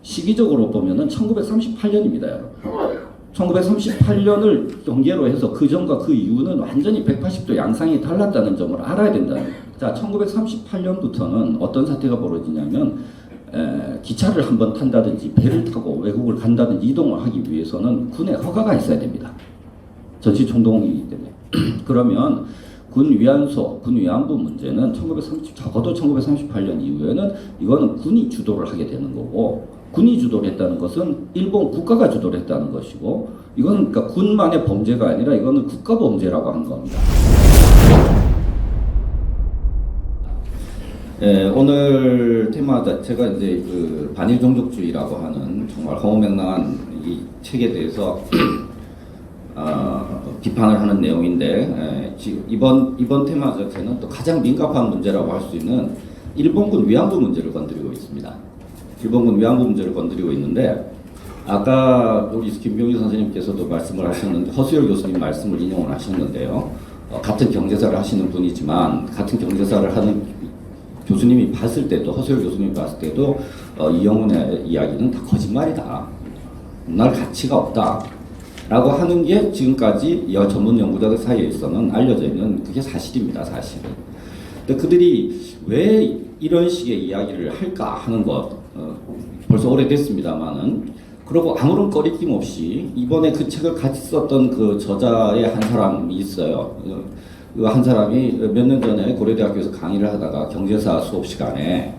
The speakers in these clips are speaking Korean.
시기적으로 보면은 1938년입니다. 1938년을 경계로 해서 그 전과 그 이후는 완전히 180도 양상이 달랐다는 점을 알아야 된다는 거예요. 자, 1938년부터는 어떤 사태가 벌어지냐면 기차를 한번 탄다든지 배를 타고 외국을 간다든지 이동을 하기 위해서는 군의 허가가 있어야 됩니다. 전시 총동이기 때문에. 그러면 군 위안소, 군 위안부 문제는 적어도 1938년 이후에는 이거는 군이 주도를 하게 되는 거고, 군이 주도를 했다는 것은 일본 국가가 주도를 했다는 것이고, 이거는 그러니까 군만의 범죄가 아니라 이거는 국가 범죄라고 하는 겁니다. 오늘 테마 자체가 이제 그 반일 종족주의라고 하는 정말 허무맹랑한 이 책에 대해서 비판을 하는 내용인데, 지금 이번 테마 자체는 또 가장 민감한 문제라고 할 수 있는 일본군 위안부 문제를 건드리고 있습니다. 일본군 위안부 문제를 건드리고 있는데, 아까 우리 김병희 선생님께서도 말씀을 하셨는데, 허수열 교수님 말씀을 인용을 하셨는데요. 같은 경제사를 하시는 분이지만 같은 경제사를 하는 교수님이 봤을 때도, 허수열 교수님이 봤을 때도 이영훈의 이야기는 다 거짓말이다. 날 가치가 없다. 라고 하는 게 지금까지 전문 연구자들 사이에서는 알려져 있는 그게 사실입니다. 사실은. 근데 그들이 왜 이런 식의 이야기를 할까 하는 것, 벌써 오래됐습니다만은, 그리고 아무런 꺼리낌 없이 이번에 그 책을 같이 썼던 그 저자의 한 사람이 있어요. 그 한 사람이 몇 년 전에 고려대학교에서 강의를 하다가 경제사 수업 시간에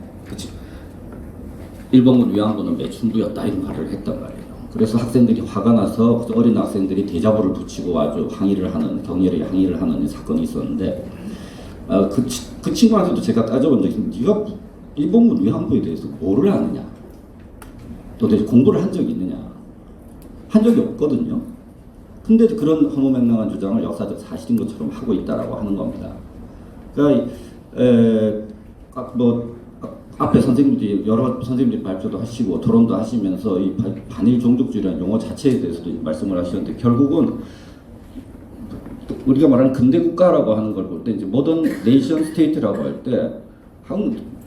일본군 위안부는 매춘부였다 이런 말을 했단 말이에요. 그래서 학생들이 화가 나서 어린 학생들이 대자보를 붙이고 아주 항의를 하는, 격렬히 항의를 하는 사건이 있었는데, 그 친구한테도 제가 따져본 적이, 네가 일본군 위안부에 대해서 뭐를 아느냐, 도대체 공부를 한 적이 있느냐, 한 적이 없거든요. 근데 그런 허무맹랑한 주장을 역사적 사실인 것처럼 하고 있다라고 하는 겁니다. 그러니까 앞에 선생님들이 여러 선생님들이 발표도 하시고 토론도 하시면서 이 반일 종족주의라는 용어 자체에 대해서도 말씀을 하셨는데, 결국은 우리가 말하는 근대 국가라고 하는 걸 볼 때 이제 모던 네이션 스테이트라고 할 때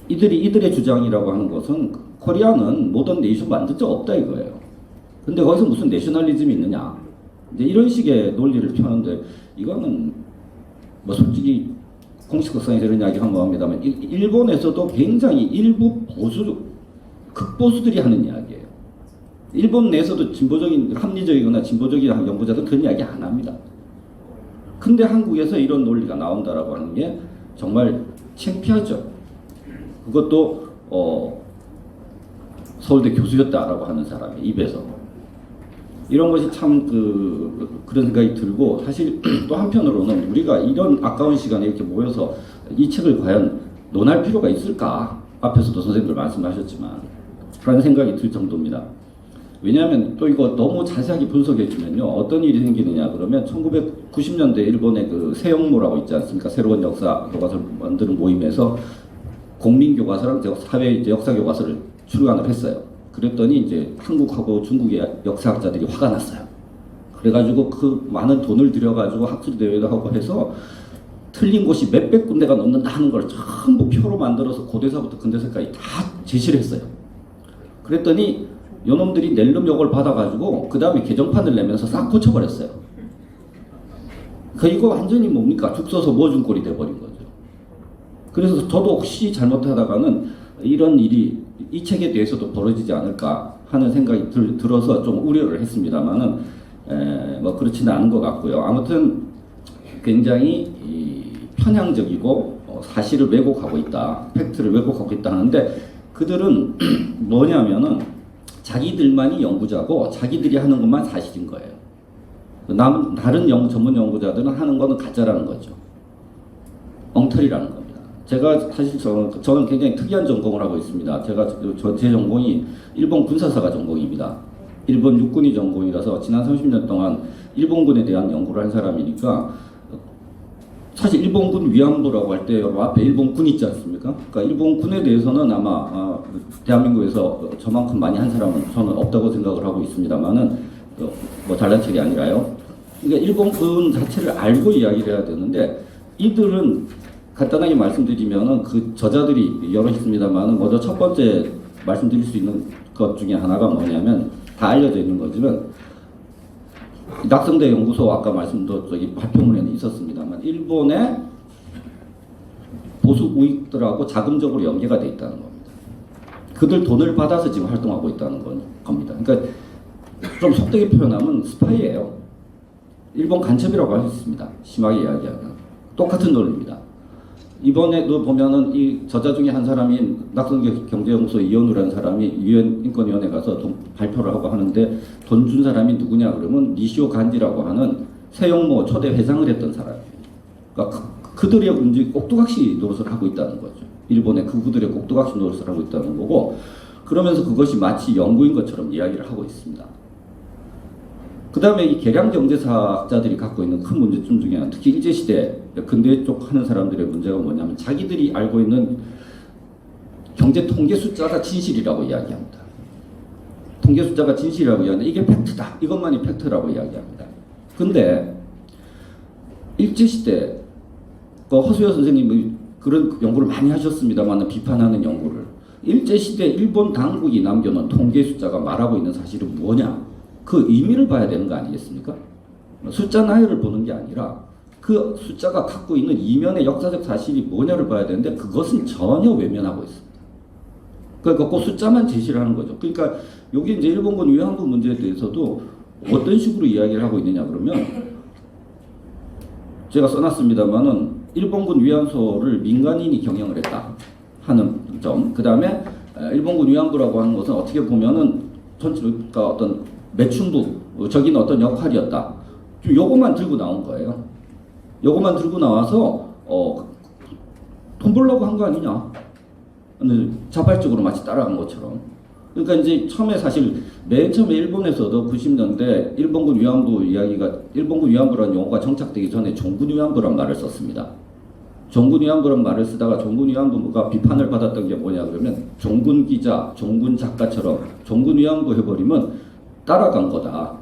이들의 주장이라고 하는 것은 코리아는 모던 네이션 만든 적 없다 이거예요. 근데 거기서 무슨 내셔널리즘이 있느냐, 이제 이런 식의 논리를 펴는데, 이거는 뭐 솔직히 공식성에서 이런 이야기 한 겁니다만, 일본에서도 굉장히 일부 극보수들이 하는 이야기예요. 일본 내에서도 진보적인, 합리적이거나 진보적인 연구자들은 그런 이야기 안 합니다. 근데 한국에서 이런 논리가 나온다라고 하는 게 정말 창피하죠. 그것도 서울대 교수였다라고 하는 사람의 입에서. 이런 것이 참 그런 생각이 들고, 사실 또 한편으로는 우리가 이런 아까운 시간에 이렇게 모여서 이 책을 과연 논할 필요가 있을까? 앞에서도 선생님들 말씀하셨지만 그런 생각이 들 정도입니다. 왜냐하면 또 이거 너무 자세하게 분석해 주면요, 어떤 일이 생기느냐 그러면 1990년대 일본의 그 세영모라고 있지 않습니까? 새로운 역사 교과서를 만드는 모임에서 공민교과서랑 사회 역사 교과서를 출간을 했어요. 그랬더니 이제 한국하고 중국의 역사학자들이 화가 났어요. 그래가지고 그 많은 돈을 들여가지고 학술 대회도 하고 해서 틀린 곳이 몇백 군데가 넘는다 하는 걸 전부 표로 만들어서 고대사부터 근대사까지 다 제시를 했어요. 그랬더니 요놈들이 낼름 욕을 받아가지고 그 다음에 개정판을 내면서 싹 고쳐버렸어요. 이거 완전히 뭡니까? 죽 써서 뭐준 꼴이 돼버린 거죠. 그래서 저도 혹시 잘못하다가는 이런 일이 이 책에 대해서도 벌어지지 않을까 하는 생각이 들어서 좀 우려를 했습니다만은 뭐 그렇지는 않은 것 같고요. 아무튼 굉장히 편향적이고 사실을 왜곡하고 있다, 팩트를 왜곡하고 있다 하는데, 그들은 뭐냐면은 자기들만이 연구자고 자기들이 하는 것만 사실인 거예요. 다른 전문 연구자들은 하는 거는 가짜라는 거죠. 엉터리라는 겁니다. 제가 사실 저는 굉장히 특이한 전공을 하고 있습니다. 제 전공이 일본 군사사가 전공입니다. 일본 육군이 전공이라서 지난 30년 동안 일본군에 대한 연구를 한 사람이니까, 사실 일본군 위안부라고 할 때 앞에 일본군 있지 않습니까? 그러니까 일본군에 대해서는 아마 대한민국에서 저만큼 많이 한 사람은 저는 없다고 생각을 하고 있습니다만은, 뭐 잘난 척이 아니라요. 그러니까 일본군 자체를 알고 이야기를 해야 되는데, 이들은 간단하게 말씀드리면은 그 저자들이 여러 있습니다만은 먼저 첫 번째 말씀드릴 수 있는 것 중에 하나가 뭐냐면 다 알려져 있는 거지만 낙성대 연구소 아까 말씀도 저기 발표문에는 있었습니다만 일본의 보수 우익들하고 자금적으로 연계가 돼 있다는 겁니다. 그들 돈을 받아서 지금 활동하고 있다는 겁니다. 그러니까 좀 속되게 표현하면 스파이예요. 일본 간첩이라고 할 수 있습니다. 심하게 이야기하면 똑같은 논리입니다. 이번에도 보면은 이 저자 중에 한 사람이 낙성대 경제연구소 이현우라는 사람이 유엔 인권위원회 가서 발표를 하고 하는데 돈 준 사람이 누구냐 그러면 니시오 간지라고 하는 세용모 초대 회장을 했던 사람이에요. 그러니까 그들의 움직임 꼭두각시 노릇을 하고 있다는 거죠. 일본의 그들의 꼭두각시 노릇을 하고 있다는 거고 그러면서 그것이 마치 연구인 것처럼 이야기를 하고 있습니다. 그 다음에 이 계량경제사학자들이 갖고 있는 큰 문제점 중에 하나, 특히 일제시대 근대 쪽 하는 사람들의 문제가 뭐냐면 자기들이 알고 있는 경제 통계 숫자가 진실이라고 이야기합니다. 통계 숫자가 진실이라고 이야기하는데 이게 팩트다. 이것만이 팩트라고 이야기합니다. 근데 일제시대 허수여 선생님이 그런 연구를 많이 하셨습니다만 비판하는 연구를 일제시대 일본 당국이 남겨놓은 통계 숫자가 말하고 있는 사실은 뭐냐? 그 의미를 봐야 되는 거 아니겠습니까? 숫자 나열을 보는 게 아니라 그 숫자가 갖고 있는 이면의 역사적 사실이 뭐냐를 봐야 되는데 그것은 전혀 외면하고 있습니다. 그러니까 그 숫자만 제시를 하는 거죠. 그러니까 여기 이제 일본군 위안부 문제에 대해서도 어떤 식으로 이야기를 하고 있느냐 그러면 제가 써놨습니다만은 일본군 위안소를 민간인이 경영을 했다 하는 점. 그 다음에 일본군 위안부라고 하는 것은 어떻게 보면은 전체가 어떤 매춘부, 저기는 어떤 역할이었다. 요것만 들고 나온 거예요. 요것만 들고 나와서 돈 벌려고 한 거 아니냐. 자발적으로 마치 따라간 것처럼. 그러니까 이제 처음에 사실 맨 처음에 일본에서도 90년대 일본군 위안부 이야기가 일본군 위안부라는 용어가 정착되기 전에 종군 위안부란 말을 썼습니다. 종군 위안부란 말을 쓰다가 종군 위안부가 비판을 받았던 게 뭐냐 그러면 종군 기자, 종군 작가처럼 종군 위안부 해버리면 따라간 거다.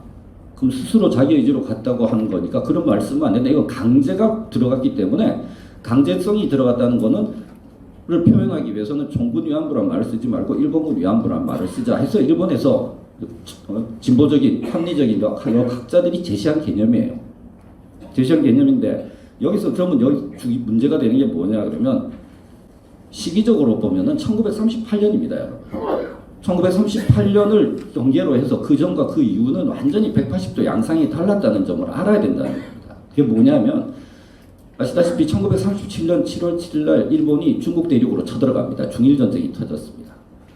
그럼 스스로 자기 의지로 갔다고 하는 거니까 그런 말 쓰면 안 된다. 이건 강제가 들어갔기 때문에 강제성이 들어갔다는 거는 를 표현하기 위해서는 종군 위안부란 말을 쓰지 말고 일본군 위안부란 말을 쓰자 해서 일본에서 진보적인 합리적인 학자들이 제시한 개념이에요. 제시한 개념인데 여기서 그러면 여기 문제가 되는 게 뭐냐 그러면 시기적으로 보면은 1938년입니다, 여러분. 1938년을 경계로 해서 그 전과 그 이후는 완전히 180도 양상이 달랐다는 점을 알아야 된다는 겁니다. 그게 뭐냐면 아시다시피 1937년 7월 7일 날 일본이 중국 대륙으로 쳐들어갑니다. 중일전쟁이 터졌습니다.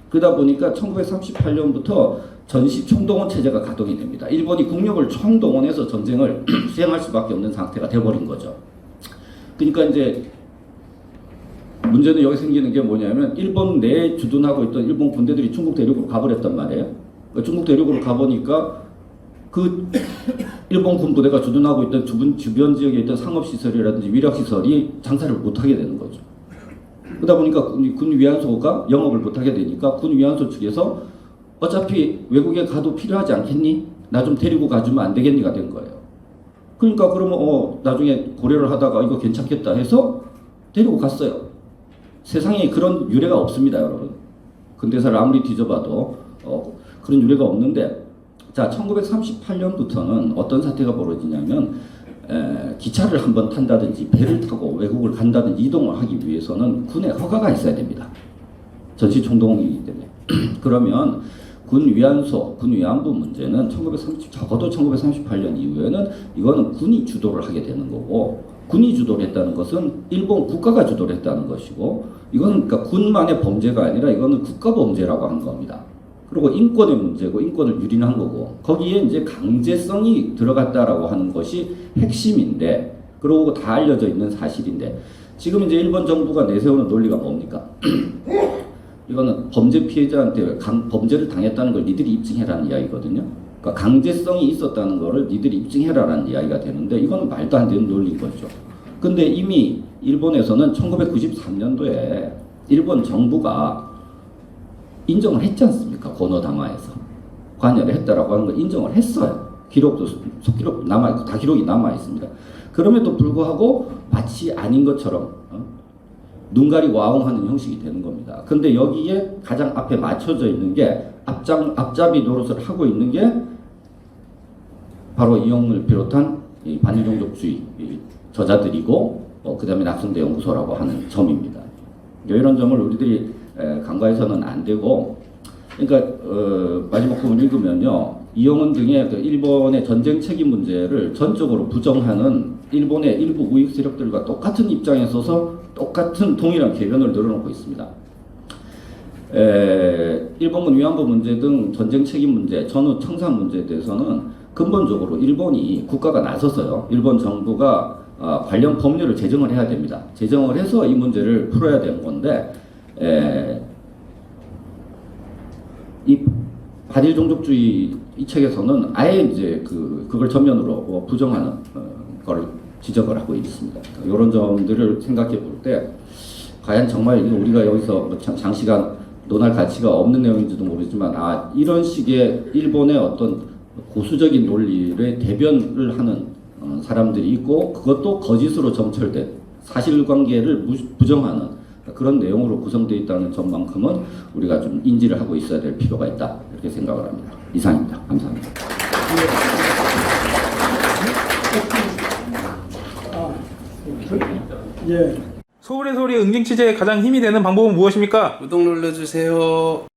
그러다 보니까 1938년부터 전시 총동원 체제가 가동이 됩니다. 일본이 국력을 총동원해서 전쟁을 수행할 수밖에 없는 상태가 되어버린 거죠. 그러니까 이제 문제는 여기 생기는 게 뭐냐면 일본 내에 주둔하고 있던 일본 군대들이 중국 대륙으로 가버렸단 말이에요. 그러니까 중국 대륙으로 가보니까 그 일본 군부대가 주둔하고 있던 주변 지역에 있던 상업시설이라든지 위락시설이 장사를 못하게 되는 거죠. 그러다 보니까 군 위안소가 영업을 못하게 되니까 군 위안소 측에서 어차피 외국에 가도 필요하지 않겠니? 나 좀 데리고 가주면 안 되겠니가 된 거예요. 그러니까 그러면 나중에 고려를 하다가 이거 괜찮겠다 해서 데리고 갔어요. 세상에 그런 유례가 없습니다, 여러분. 근대사를 아무리 뒤져봐도 그런 유례가 없는데 자, 1938년부터는 어떤 사태가 벌어지냐면 기차를 한번 탄다든지 배를 타고 외국을 간다든지 이동을 하기 위해서는 군의 허가가 있어야 됩니다. 전시 총동원이기 때문에. 그러면 군 위안소, 군 위안부 문제는 적어도 1938년 이후에는 이거는 군이 주도를 하게 되는 거고 군이 주도를 했다는 것은 일본 국가가 주도를 했다는 것이고 이거는 그러니까 군만의 범죄가 아니라 이거는 국가 범죄라고 한 겁니다. 그리고 인권의 문제고 인권을 유린한 거고 거기에 이제 강제성이 들어갔다라고 하는 것이 핵심인데 그리고 다 알려져 있는 사실인데 지금 이제 일본 정부가 내세우는 논리가 뭡니까? 이거는 범죄 피해자한테 범죄를 당했다는 걸 니들이 입증해라는 이야기거든요. 그러니까 강제성이 있었다는 거를 니들이 입증해라라는 이야기가 되는데 이거는 말도 안 되는 논리인 거죠. 근데 이미 일본에서는 1993년도에 일본 정부가 인정을 했지 않습니까? 고노다마에서 관여를 했다라고 하는 걸 인정을 했어요. 기록도 속기록 남아있고 다 기록이 남아있습니다. 그럼에도 불구하고 마치 아닌 것처럼 눈 가리고 와웅하는 형식이 되는 겁니다. 근데 여기에 가장 앞에 맞춰져 있는 게 앞잡이 노릇을 하고 있는 게 바로 이용을 비롯한 이 반일종족주의 저자들이고 그 다음에 낙성대 연구소라고 하는 점입니다. 이런 점을 우리들이 간과해서는 안 되고, 그러니까 마지막 부분 읽으면요, 이용은 등의 그 일본의 전쟁 책임 문제를 전적으로 부정하는 일본의 일부 우익 세력들과 똑같은 입장에 서서 똑같은 동일한 궤변을 늘어놓고 있습니다. 일본군 위안부 문제 등 전쟁 책임 문제, 전후 청산 문제에 대해서는 근본적으로 일본이 국가가 나서서요, 일본 정부가 관련 법률을 제정을 해야 됩니다. 제정을 해서 이 문제를 풀어야 되는 건데, 이 반일 종족주의 이 책에서는 아예 이제 그걸 전면으로 부정하는 걸 지적을 하고 있습니다. 이런 점들을 생각해 볼 때 과연 정말 우리가 여기서 장시간 논할 가치가 없는 내용인지도 모르지만 이런 식의 일본의 어떤 고수적인 논리를 대변을 하는 사람들이 있고 그것도 거짓으로 점철된 사실관계를 부정하는 그런 내용으로 구성되어 있다는 점만큼은 우리가 좀 인지를 하고 있어야 될 필요가 있다 이렇게 생각을 합니다. 이상입니다. 감사합니다. 서울의 소리 응징 취재의 가장 힘이 되는 방법은 무엇입니까? 구독 눌러주세요.